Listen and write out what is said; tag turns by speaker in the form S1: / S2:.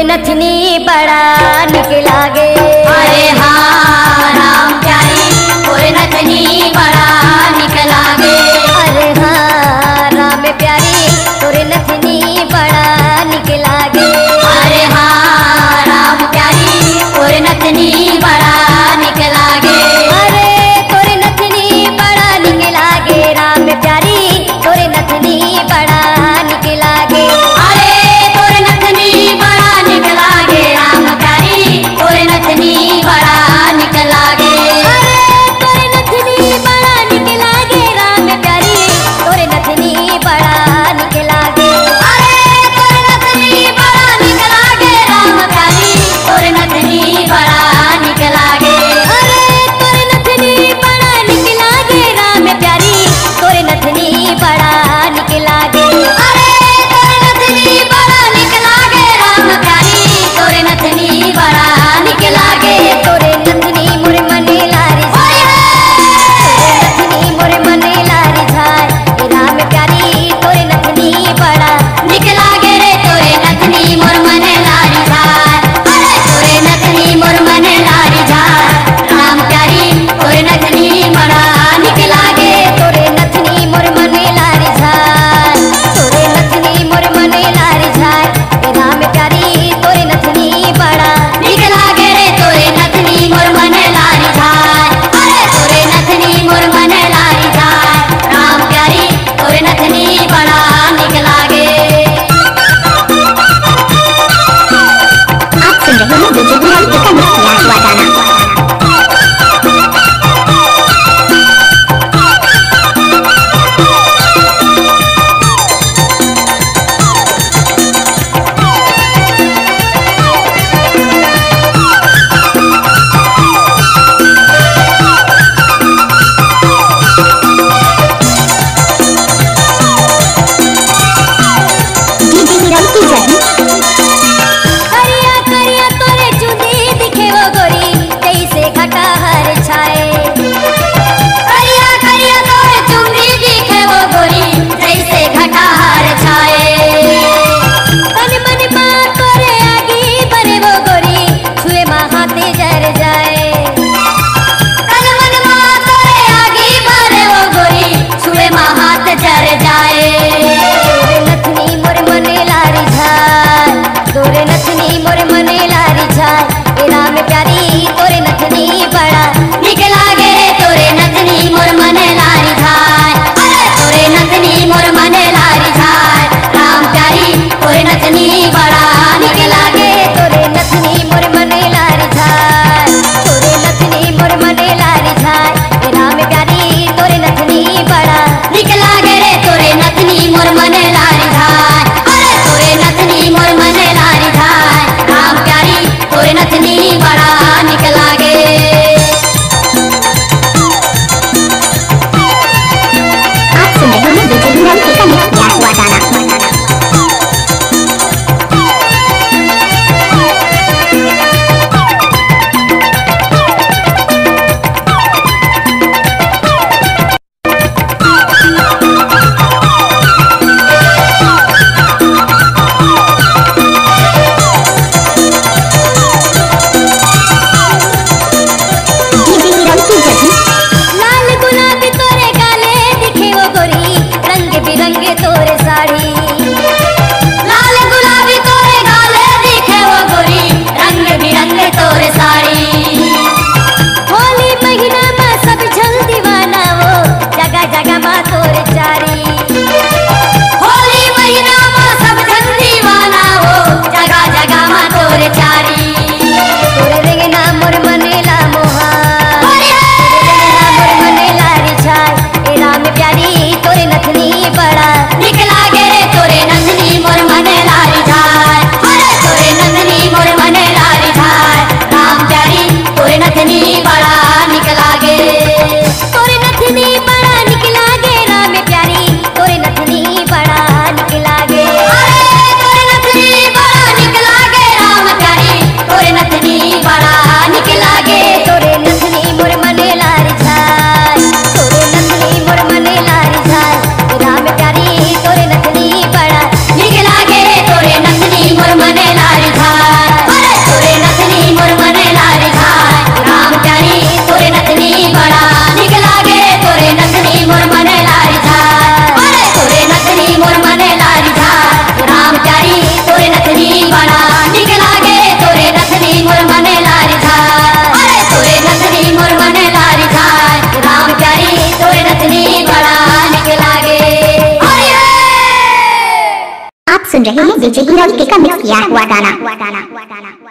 S1: नथनी बड़ा निक लागे।
S2: अरे हाँ राम प्यारी तोरे नथनी बड़ा निक लागे।
S1: अरे हाँ राम प्यारी तोरे नथनी बड़ा निक लागे।
S2: अरे हाँ राम प्यारी तोरे नथनी बड़ा निक लागे।
S1: अरे तोरे नथनी बड़ा निक लागे राम प्यारी तोरे नथनी बड़ा निक लागे।
S2: अरे तोरे नथनी बड़ा निक लागे राम प्यारी तोरे नथनी बड़ा निक लागे।
S1: अरे तोरे नथनी बड़ा निक लागे राम प्यारी तोरे नथनी बड़ा निक लागे।
S2: अरे तोरे नथनी बड़ा निक लागे राम प्यारी तोरे नथनी बड़ा निक लागे।
S1: अरे तोरे नथनी बड़ा निक लागे राम प्यारी तोरे नथनी बड़ा निक लागे।
S2: अरे तोरे नथनी बड़ा निक लागे राम प्यारी तोरे नथनी बड़ा निक लागे।
S1: तोरे नथनी मोर मने लारी झाय। तोरे नथनी मोर मने लारी झाय राम प्यारी तोरे नथनी बड़ा
S2: निक लागे रे तोरे नथनी मोर मन लारी झाय। अरे तोरे नथनी मोर मन लारी झाय राम प्यारी तोरे नथनी बड़ा निक लागे।
S1: तोरे नथनी मोर मने लारी झाय। तोरे नथनी मोर मने लारी झाय राम प्यारी तोरे नथनी बड़ा
S2: निक लागे रे तोरे नथनी मोर मन लारी झाय। अरे तोरे नथनी मोर मन लारी झाय राम प्यारी तोरे नथनी बड़ा निक लागे।
S3: आप सुन रहे हैं डीजे बिहारी का किया हुआ गाना। डीजे बिहारी की जय।
S1: करिया करिया तोरे चुदी दिखे वो गोरी जैसे घटा हर छाए।
S2: करिया करिया तोरे चुंदी दिखे वो गोरी जैसे घटार छाए।
S1: तन मन मां तोरे आगे बने वो गोरी छुए मां हाथे जर जाए।
S2: तन मन मां तोरे आगे बढ़े वो गोरी छुए मां हाथ जर जाए।
S1: तोरे नथनी मोर मने लारी झाय। तोरे नथनी मोर मने लारी झाय राम प्यारी तोरे नथनी बड़ा
S2: निक लागे रे तोरे नथनी मोर मन लारी झाय। अरे तोरे नथनी मोर मन लारी झाय राम प्यारी तोरे नथनी बड़ा निक लागे।
S1: तोरे नथनी मोर मने लारी झाय। तोरे नथनी मोर मने लारी झाय राम प्यारी तोरे नथनी बड़ा
S2: निक लागे रे तोरे नथनी मोर मन लारी झाय। अरे तोरे नथनी मोर मन लारी झाय राम प्यारी तोरे नथनी बड़ा निक लागे।
S3: आप सुन रहे हैं डीजे बिहारी का किया हुआ गाना। डीजे बिहारी की जय।
S1: लाल गुलाबी तोरे गाले दिखे वो गोरी रंग बिरंग
S3: सुन रहे हैं डीजे हीरो का मिक्स किया हुआ गाना।